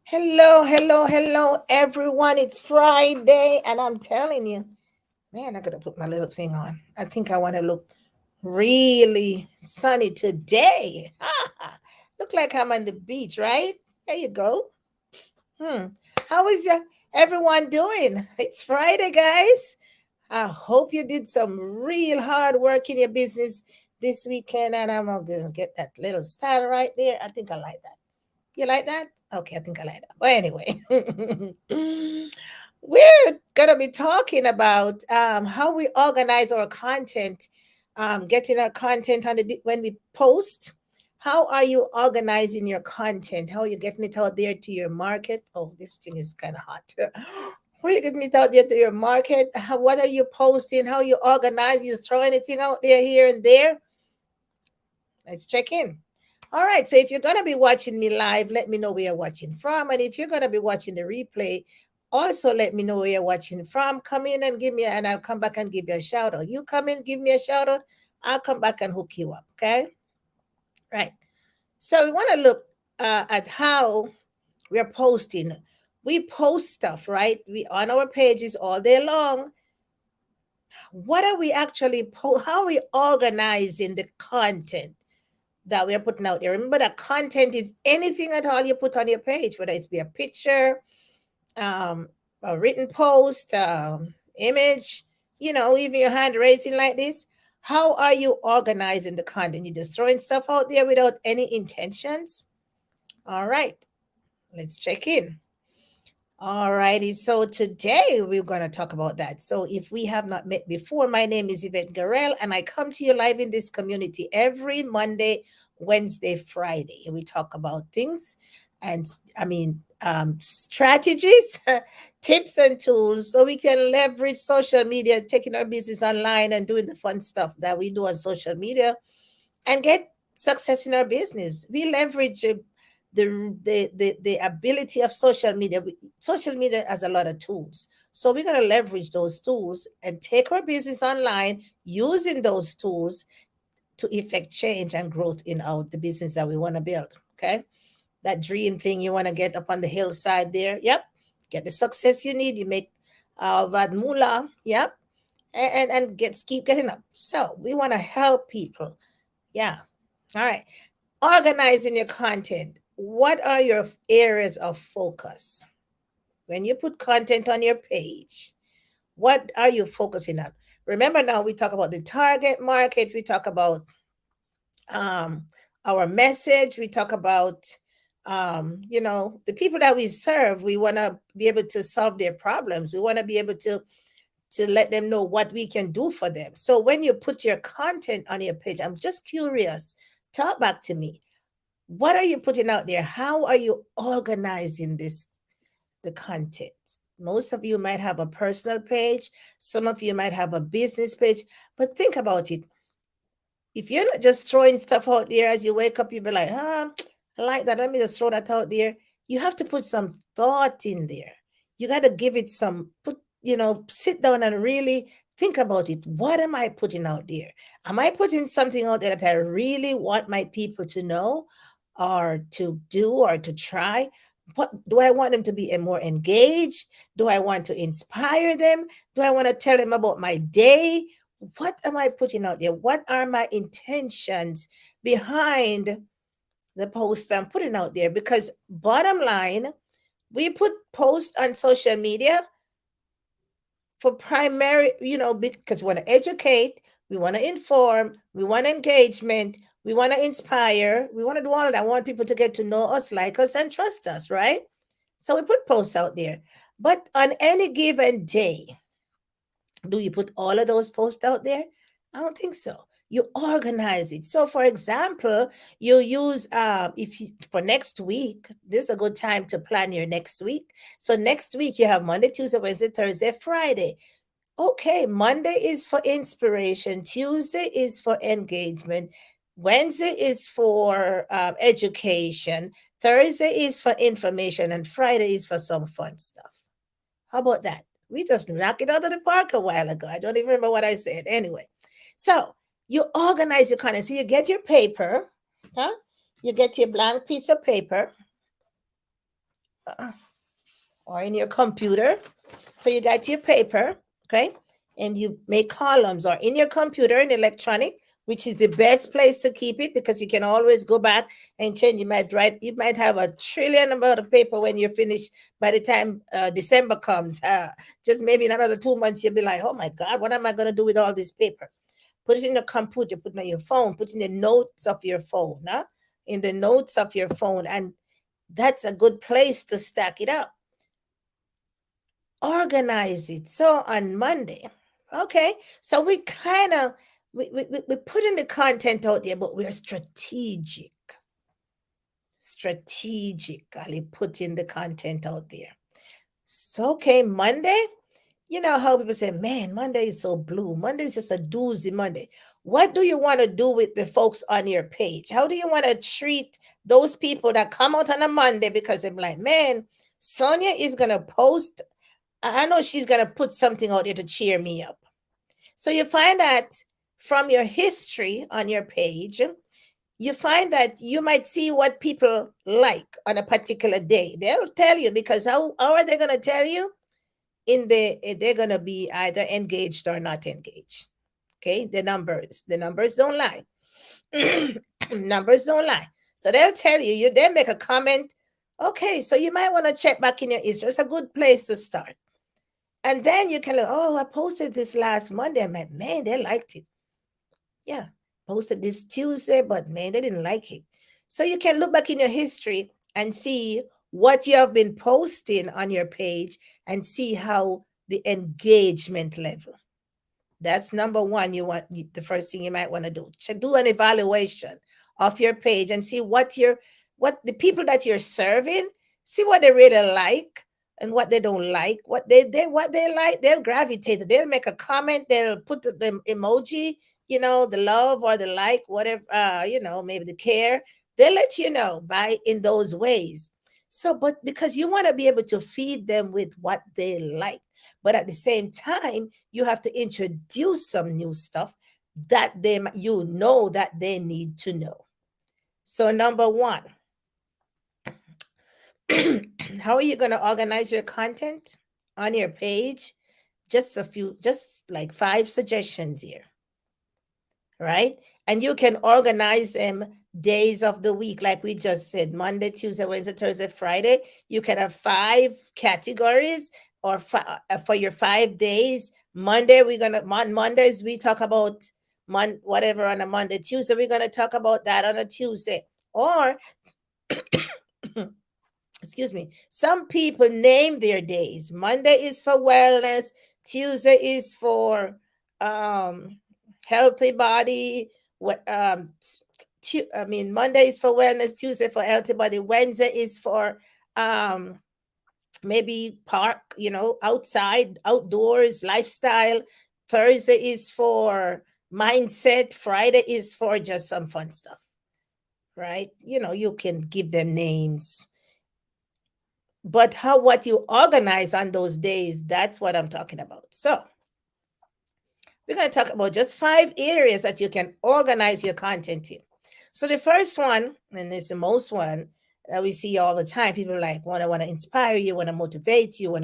Hello, hello, hello, everyone. It's Friday, and I'm telling you, man, I gotta put my little thing on. I think I want to look really sunny today. Look like I'm on the beach, right? There you go. Hmm. How is everyone doing? It's Friday, guys. I hope you did some real hard work in your business this weekend, and I'm gonna get that little style right there. I think I like that. You like that? Okay, I think I like that. But anyway, we're gonna be talking about how we organize our content, getting our content on when we post. How are you organizing your content? How are you getting it out there to your market? Oh, this thing is kind of hot. How are you getting it out there to your market? What are you posting? How you organize? You throw anything out there here and there? Let's check in. All right. So if you're going to be watching me live, let me know where you're watching from. And if you're going to be watching the replay, also let me know where you're watching from. Come in and give me, and I'll come back and give you a shout out. You come in, give me a shout out. I'll come back and hook you up. Okay. Right. So we want to look at how we're posting. We post stuff, right? We on our pages all day long. What are we actually how are we organizing the content that we are putting out there? Remember that content is anything at all you put on your page, whether it's be a picture, um, a written post, image, even your hand raising like this. How are you organizing the content? You just throwing stuff out there without any intentions? All right, let's check in. All righty. So today we're going to talk about that. So if we have not met before, my name is Yvette Garel, and I come to you live in this community every Monday, Wednesday, Friday. We talk about things and strategies, tips and tools so we can leverage social media, taking our business online and doing the fun stuff that we do on social media and get success in our business. We leverage the ability of social media. Social media has a lot of tools, so we're going to leverage those tools and take our business online using those tools to effect change and growth in the business that we want to build. Okay, that dream thing you want to get up on the hillside there. Yep, get the success you need. You make that moolah. Yep, and keep getting up. So we want to help people. Yeah. All right. Organizing your content. What are your areas of focus? When you put content on your page, what are you focusing on? Remember now we talk about the target market, we talk about um our message, we talk about the people that we serve. We want to be able to solve their problems. We want to be able to let them know what we can do for them. So when you put your content on your page, I'm just curious, talk back to me. What are you putting out there? How are you organizing the content? Most of you might have a personal page, some of you might have a business page, but think about it. If you're not just throwing stuff out there as you wake up, you'll be like, I like that. Let me just throw that out there. You have to put some thought in there. You got to give it sit down and really think about it. What am I putting out there? Am I putting something out there that I really want my people to know or to do or to try? What do I want them to be more engaged? Do I want to inspire them? Do I want to tell them about my day? What am I putting out there? What are my intentions behind the post I'm putting out there? Because bottom line, we put posts on social media for primary, because we want to educate, we want to inform, we want engagement, we want to inspire, we want to do all of that. I want people to get to know us, like us, and trust us, right? So we put posts out there. But on any given day, do you put all of those posts out there? I don't think so. You organize it. So, for example, you use for next week. This is a good time to plan your next week. So next week you have Monday, Tuesday, Wednesday, Thursday, Friday. Okay, Monday is for inspiration. Tuesday is for engagement. Wednesday is for education. Thursday is for information, and Friday is for some fun stuff. How about that? We just knocked it out of the park a while ago. I don't even remember what I said. Anyway, so you organize your content. So you get your paper, huh? You get your blank piece of paper. uh, or in your computer. So you got your paper, okay, and you make columns, or in your computer in electronic, which is the best place to keep it because you can always go back and change. You might have a trillion amount of paper when you're finished by the time December comes. Just maybe in another 2 months, you'll be like, oh my God, what am I going to do with all this paper? Put it in the computer, put it on your phone, put it in the notes of your phone, huh? In the notes of your phone. And that's a good place to stack it up. Organize it. So on Monday, okay, so we kind of we putting the content out there, but we're strategically putting the content out there. So okay, Monday, you know how people say, man, Monday is so blue. Monday is just a doozy Monday. What do you want to do with the folks on your page? How do you want to treat those people that come out on a Monday because they're like, man, Sonia is gonna post. I know she's gonna put something out there to cheer me up. So you find that from your history on your page, you find that you might see what people like on a particular day. They'll tell you, because how are they gonna tell you? They're gonna be either engaged or not engaged. Okay, the numbers don't lie. Numbers don't lie. So they'll tell you, they make a comment. Okay, so you might want to check back in your history. It's a good place to start. And then you can look, oh, I posted this last Monday. I'm like, man, they liked it. Yeah, posted this Tuesday, but man, they didn't like it. So you can look back in your history and see what you have been posting on your page and see how the engagement level. That's number one. The first thing you might want to do. Do an evaluation of your page and see what the people that you're serving, see what they really like and what they don't like. What they like, they'll gravitate. They'll make a comment. They'll put the emoji, the love or the like, whatever. Maybe the care. They'll let you know by in those ways. So, but because you want to be able to feed them with what they like, but at the same time, you have to introduce some new stuff that that they need to know. So number one, how are you going to organize your content on your page? Just like 5 suggestions here, right? And you can organize them days of the week, like we just said: Monday, Tuesday, Wednesday, Thursday, Friday. You can have 5 categories, or for your 5 days. Monday, on Mondays we talk about whatever on a Monday. Tuesday, we're gonna talk about that on a Tuesday. Or excuse me, some people name their days. Monday is for wellness, Tuesday is for healthy body. Monday is for wellness, Tuesday for healthy body, Wednesday is for maybe park, outside, outdoors, lifestyle. Thursday is for mindset. Friday is for just some fun stuff, right? You can give them names. But what you organize on those days, that's what I'm talking about. So we're going to talk about just 5 areas that you can organize your content in. So the first one, and it's the most one that we see all the time, people like want to inspire you, want to motivate you,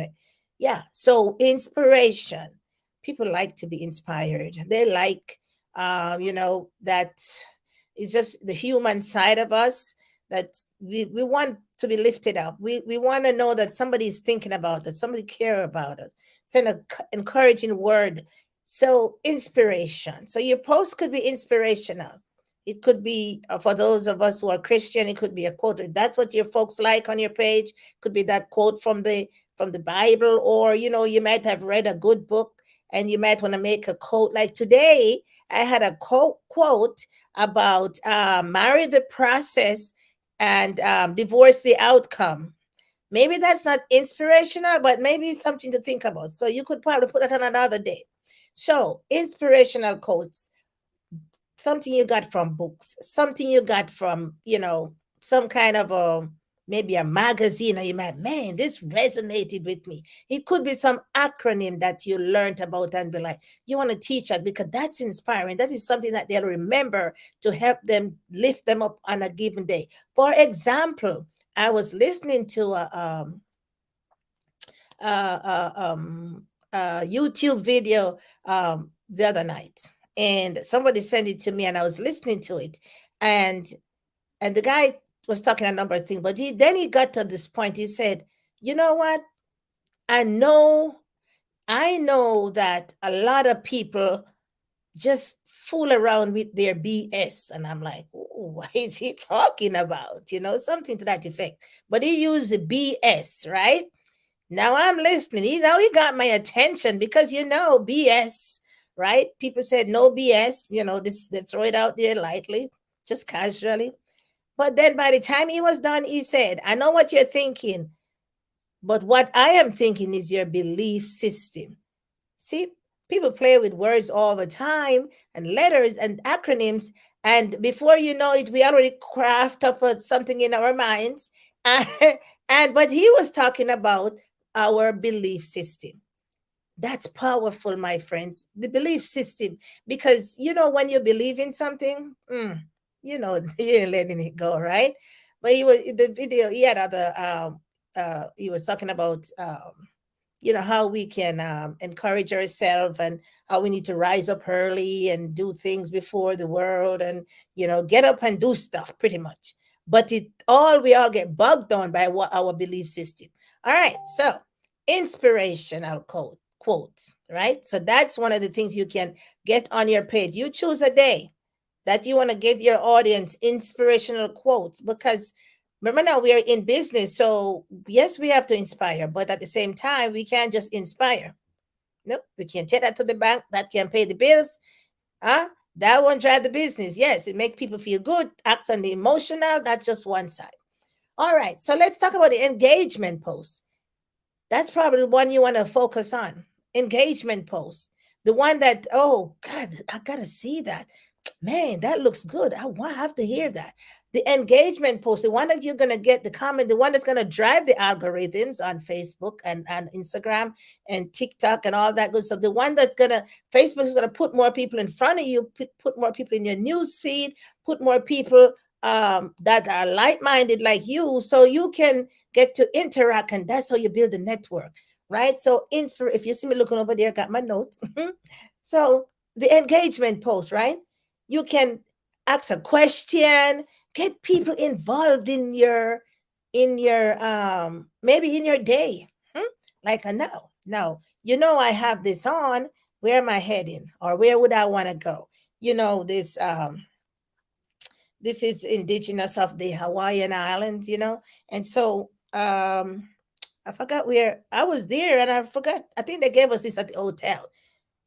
so inspiration. People like to be inspired. They like, that is just the human side of us, that we want to be lifted up. We want to know that somebody is thinking about us, somebody care about us. It's an encouraging word. So inspiration. So your post could be inspirational. It could be, for those of us who are Christian, it could be a quote. That's what your folks like on your page. Could be that quote from the Bible, or you might have read a good book and you might want to make a quote. Like today, I had a quote about marry the process and divorce the outcome. Maybe that's not inspirational, but maybe something to think about. So you could probably put that on another day. So inspirational quotes, something you got from books, something you got from, some kind of maybe a magazine, or you might, man, this resonated with me. It could be some acronym that you learned about and be like, you want to teach that because that's inspiring. That is something that they'll remember to help them lift them up on a given day. For example, I was listening to a, YouTube video the other night, and somebody sent it to me, and I was listening to it, and and the guy was talking a number of things, but he got to this point. He said, "You know what? I know, I know that a lot of people just fool around with their BS." And I'm like, what is he talking about? Something to that effect. But he used the BS, right? Now I'm listening. He got my attention because BS, right? People said no BS, this they throw it out there lightly, just casually. But then by the time he was done, he said, "I know what you're thinking, but what I am thinking is your belief system." See, people play with words all the time and letters and acronyms. And before you know it, we already craft up something in our minds. And, but he was talking about our belief system. That's powerful, my friends. The belief system. Because, when you believe in something, you ain't letting it go, right? But the video, he had other, he was talking about, how we can encourage ourselves, and how we need to rise up early and do things before the world, and get up and do stuff pretty much. But we all get bogged down by what our belief system. All right, so inspirational quotes, right? So that's one of the things you can get on your page. You choose a day that you want to give your audience inspirational quotes, because remember, now we are in business. So yes, we have to inspire, but at the same time, we can't just inspire. Nope, we can't take that to the bank. That can pay the bills. Huh? That won't drive the business. Yes, it makes people feel good, acts on the emotional. That's just one side. All right, so let's talk about the engagement post. That's probably the one you want to focus on. Engagement post. The one that, oh God, I gotta see that. Man, that looks good. I have to hear that. The engagement post, the one that you're gonna get the comment, the one that's gonna drive the algorithms on Facebook and Instagram and TikTok and all that good stuff. The one that's gonna Facebook is gonna put more people in front of you, put more people in your news feed, put more people that are like-minded like you, so you can get to interact, and that's how you build a network, right? So if you see me looking over there, I got my notes. So the engagement post, right? You can ask a question, get people involved in your maybe in your day. Like now, I have this on. Where am I heading, or where would I want to go? This is indigenous of the Hawaiian Islands, and so I forgot where I was there, and I forgot. I think they gave us this at the hotel,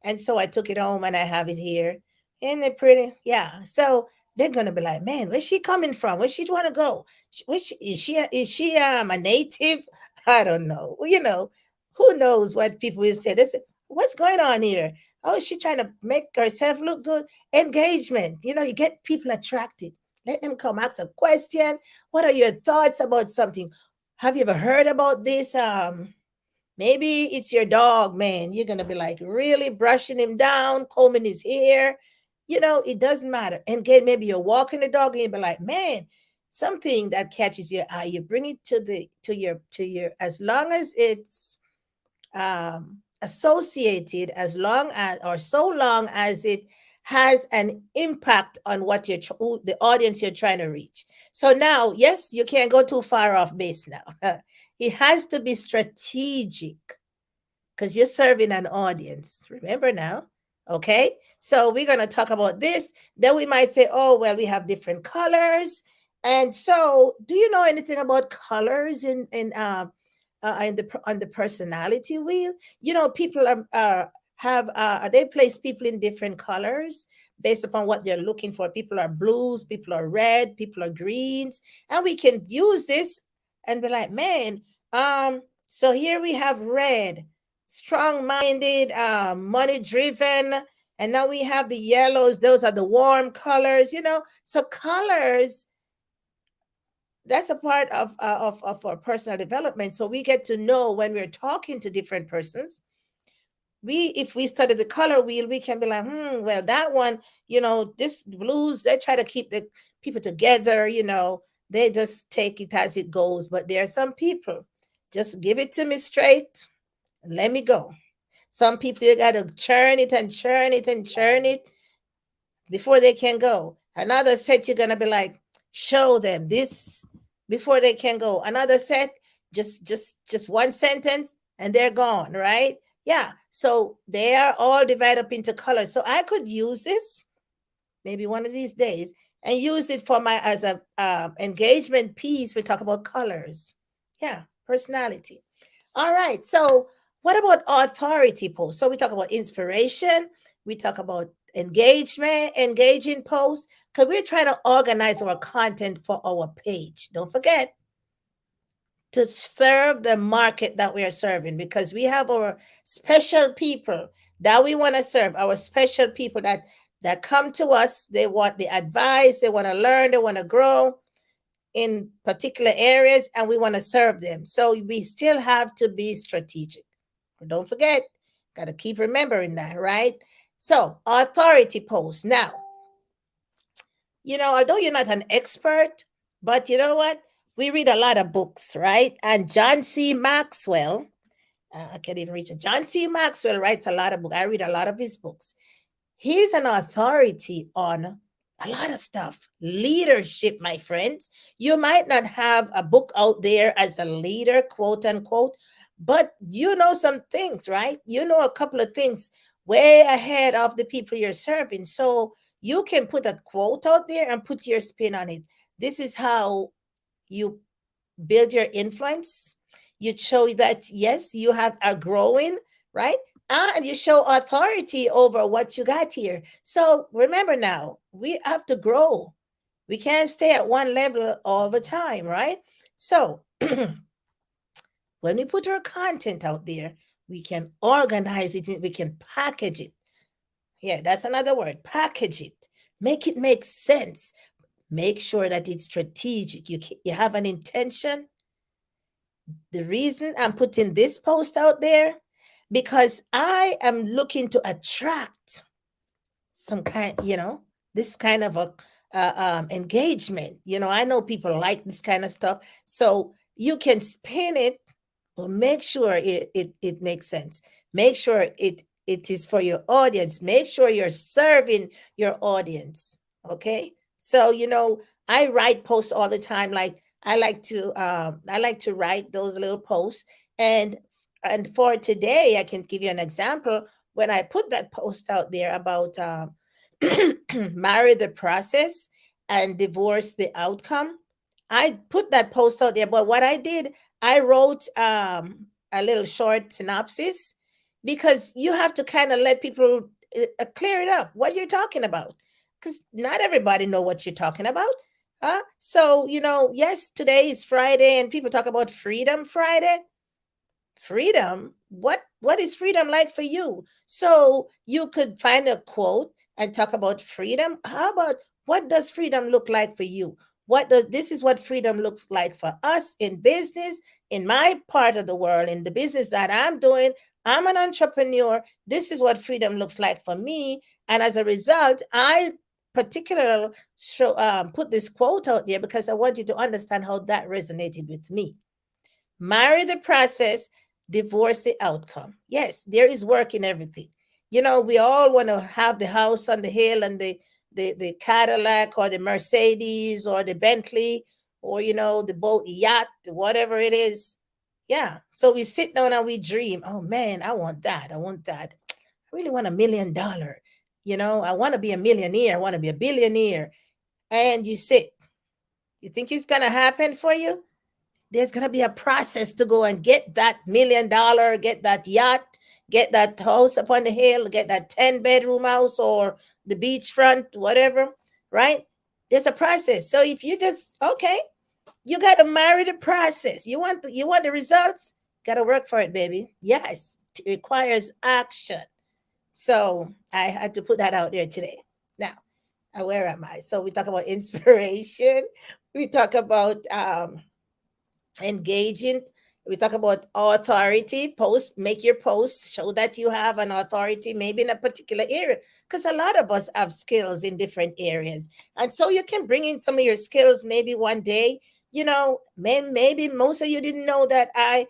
and so I took it home, and I have it here. Isn't it pretty? Yeah. So they're gonna be like, "Man, where's she coming from? Where she want to go? Is she a native? I don't know. Who knows what people will say? They say, what's going on here? Oh, is she trying to make herself look good? Engagement. You get people attracted. Let them come ask a question. What are your thoughts about something? Have you ever heard about this? Maybe it's your dog, man. You're going to be like really brushing him down, combing his hair. It doesn't matter. And again, maybe you're walking the dog and you'll be like, man, something that catches your eye. You bring it to your, as long as it's associated, as long as, or so long as it has an impact on what the audience you're trying to reach. So now, yes, you can't go too far off base now. It has to be strategic, because you're serving an audience. Remember now? Okay. So we're going to talk about this. Then we might say, oh, well, we have different colors. And so, do you know anything about colors on the personality wheel? People they place people in different colors based upon what they're looking for. People are blues, people are red, people are greens, and we can use this and be like, man, so here we have red, strong-minded, money-driven, and now we have the yellows. Those are the warm colors. So colors, that's a part of our personal development. So we get to know when we're talking to different persons. If we study the color wheel, we can be like, well, that one, this blues, they try to keep the people together. They just take it as it goes. But there are some people, just give it to me straight and let me go. Some people, you got to churn it and churn it and churn it before they can go. Another set, you're going to be like, show them this before they can go. Another set, just one sentence and they're gone, right? Yeah. So they are all divided up into colors. So I could use this maybe one of these days and use it for my as a engagement piece. We talk about colors. Yeah, personality. All right. So what about authority posts? So we talk about inspiration. We talk about engagement, engaging posts, because we're trying to organize our content for our page. Don't forget to serve the market that we are serving, because we have our special people that we want to serve, our special people that come to us. They want the advice, they want to learn, they want to grow in particular areas, and we want to serve them. So we still have to be strategic. Don't forget, got to keep remembering that, right? So authority posts. Now, although you're not an expert, but you know what? We read a lot of books, right? And John C. Maxwell, I can't even reach it. John C. Maxwell writes a lot of books. I read a lot of his books. He's an authority on a lot of stuff. Leadership, my friends. You might not have a book out there as a leader, quote unquote, but you know some things, right? You know a couple of things way ahead of the people you're serving. So you can put a quote out there and put your spin on it. This is how you build your influence. You show that, yes, you are growing, right? And you show authority over what you got here. So remember now, we have to grow. We can't stay at one level all the time, right? So when we put our content out there, we can organize it, we can package it. Yeah, that's another word, package it. Make it make sense. Make sure that it's strategic. You have an intention. The reason I'm putting this post out there, because I am looking to attract some kind, this kind of a engagement. I know people like this kind of stuff. So you can spin it, but make sure it makes sense. Make sure it is for your audience. Make sure you're serving your audience. Okay. So, I write posts all the time. Like I like to write those little posts. And for today, I can give you an example. When I put that post out there about marry the process and divorce the outcome, I put that post out there. But what I did, I wrote a little short synopsis, because you have to kind of let people clear it up what you're talking about, because not everybody know what you're talking about. So yes, today is Friday and people talk about Freedom Friday. Freedom, what is freedom like for you? So you could find a quote and talk about freedom. How about, what does freedom look like for you? This is what freedom looks like for us in business, in my part of the world, in the business that I'm doing. I'm an entrepreneur. This is what freedom looks like for me. And as a result, I particularly put this quote out there because I want you to understand how that resonated with me. Marry the process, divorce the outcome. Yes, there is work in everything. We all want to have the house on the hill and the Cadillac or the Mercedes or the Bentley or the boat, yacht, whatever it is. Yeah. So we sit down and we dream. Oh man, I want that. I want that. I really want $1 million. I want to be a millionaire. I want to be a billionaire. And you sit. You think it's gonna happen for you? There's going to be a process to go and get that $1 million, get that yacht, get that house up on the hill, get that 10-bedroom house or the beachfront, whatever, right? There's a process. So if you just, okay, you got to marry the process. You want the results? Got to work for it, baby. Yes, it requires action. So I had to put that out there today. Now, where am I? So we talk about inspiration. We talk about engaging We talk about authority. Post, make your posts, show that you have an authority, maybe in a particular area. Because a lot of us have skills in different areas. And so you can bring in some of your skills maybe one day. Maybe most of you didn't know that I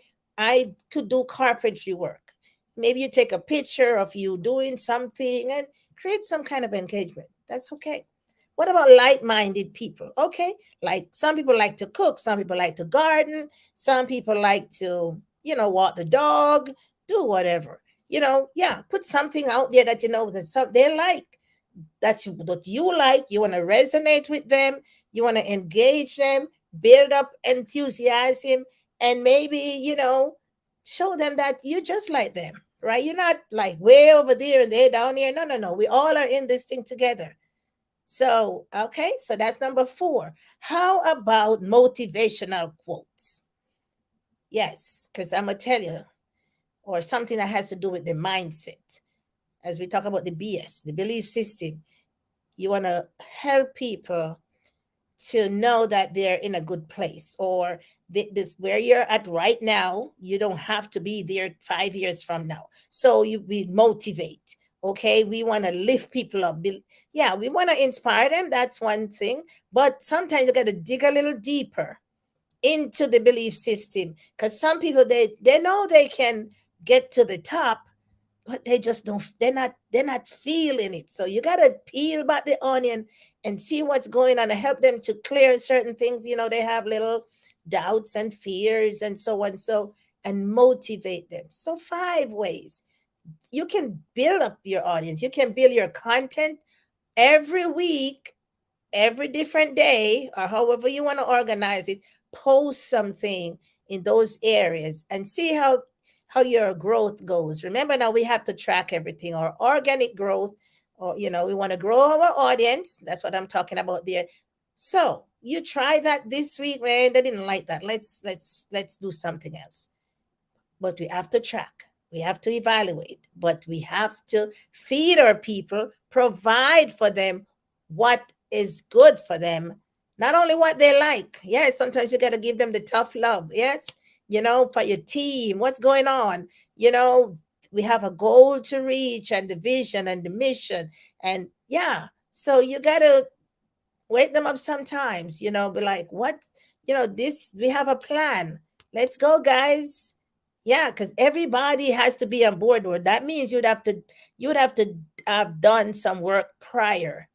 could do carpentry work. Maybe you take a picture of you doing something and create some kind of engagement. That's okay. What about like-minded people? Okay, like some people like to cook, some people like to garden, some people like to, walk the dog, do whatever. Yeah, put something out there that that they like, that you like, you want to resonate with them, you want to engage them, build up enthusiasm, and maybe, show them that you just like them, right? You're not like way over there and they're down here. No, no, no. We all are in this thing together. So, okay, so that's number 4. How about motivational quotes? Yes, because I'm going to tell you, or something that has to do with the mindset. As we talk about the BS, the belief system, you want to help people to know that they're in a good place, or this where you're at right now, you don't have to be there 5 years from now. So we motivate. Okay, we want to lift people up. Yeah, we want to inspire them. That's one thing. But sometimes you got to dig a little deeper into the belief system, because some people, they know they can get to the top, but they just don't, they're not feeling it. So you got to peel back the onion and see what's going on and help them to clear certain things. They have little doubts and fears and so on. So, and motivate them. So 5 ways you can build up your audience. You can build your content every week, every different day, or however you want to organize it. Post something in those areas and see how your growth goes. Remember, now we have to track everything. Our organic growth, or we want to grow our audience. That's what I'm talking about there. So you try that this week, man. They didn't like that. Let's do something else. But we have to track, we have to evaluate, but we have to feed our people, provide for them what is good for them, not only what they like. Yes, sometimes you got to give them the tough love. Yes, for your team, what's going on. you know we have a goal to reach, and the vision and the mission. And yeah, so you got to wake them up sometimes, be like, what, this, we have a plan. Let's go, guys. Yeah, because everybody has to be on board with that. Means you would have to have done some work prior,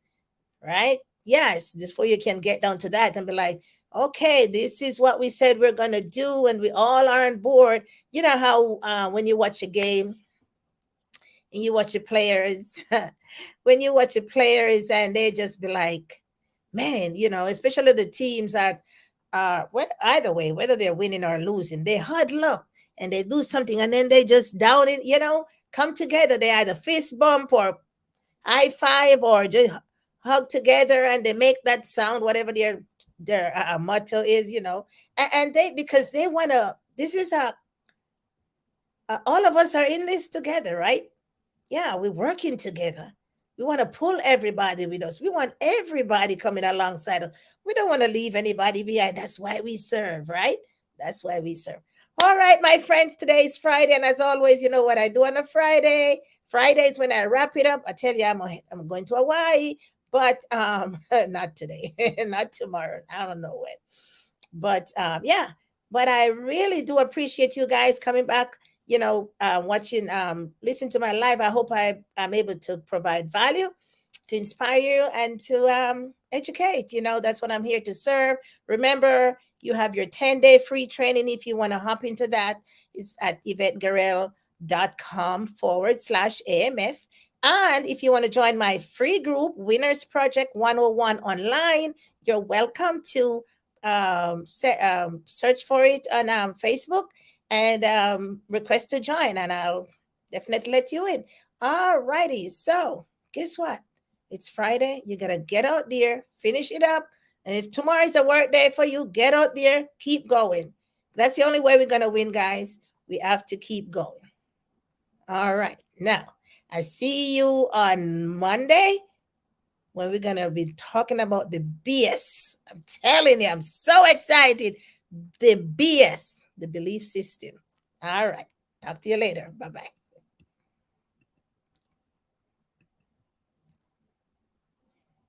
right? Yes, before you can get down to that and be like, okay, this is what we said we're gonna do, and we all are on board. You know how when you watch a game and you watch your players, when you watch your players and they just be like, man, especially the teams that well, either way, whether they're winning or losing, they huddle up and they do something, and then they just down it, come together. They either fist bump or high five or just hug together, and they make that sound, whatever their motto is, and they, because they want to, this is all of us are in this together, right? Yeah, we're working together. We want to pull everybody with us. We want everybody coming alongside us. We don't want to leave anybody behind. That's why we serve, right? That's why we serve. All right, my friends, today is Friday. And as always, you know what I do on a Friday? Friday is when I wrap it up. I tell you, I'm going to Hawaii, but not today, not tomorrow. I don't know when. But yeah, but I really do appreciate you guys coming back, watching, listen to my live. I hope I'm able to provide value, to inspire you, and to educate. That's what I'm here to serve. Remember, you have your 10-day free training. If you want to hop into that, it's at YvetteGarel.com/AMF. And if you want to join my free group, Winners Project 101 online, you're welcome to search for it on Facebook and request to join, and I'll definitely let you in. All righty. So, guess what? It's Friday. You got to get out there, finish it up. And if tomorrow is a work day for you, get out there, keep going. That's the only way we're going to win, guys. We have to keep going. All right. Now, I see you on Monday when we're going to be talking about the BS. I'm telling you, I'm so excited. The BS, the belief system. All right. Talk to you later. Bye bye.